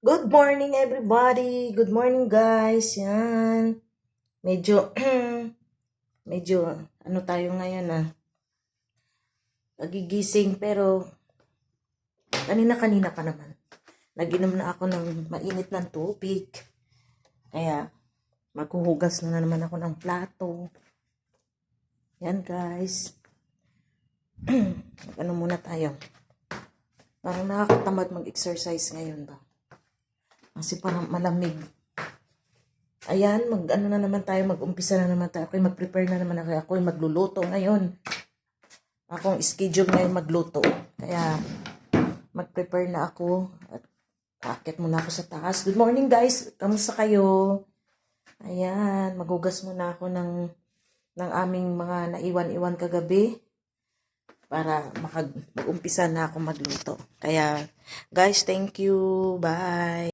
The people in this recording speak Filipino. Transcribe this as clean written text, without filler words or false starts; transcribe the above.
Good morning everybody. Good morning guys. Yan. Medyo medyo ano tayo ngayon pagigising pero kanina pa naman. Nag-inom na ako ng mainit ng tubig. Kaya maghuhugas na naman ako ng plato. Yan guys. Ano muna tayo. Parang nakakatamad mag-exercise ngayon ba? Kasi parang malamig. Ayan, mag-umpisa na naman tayo. Ako'y mag-prepare na naman ako. Ako'y magluluto ngayon. Akong schedule ngayon magluto. Kaya, mag-prepare na ako. At akit muna ako sa taas. Good morning guys. Kamusta kayo? Ayan, maghugas muna ako ng aming mga naiwan-iwan kagabi. Para mag-umpisa na ako magluto. Kaya, guys, thank you. Bye.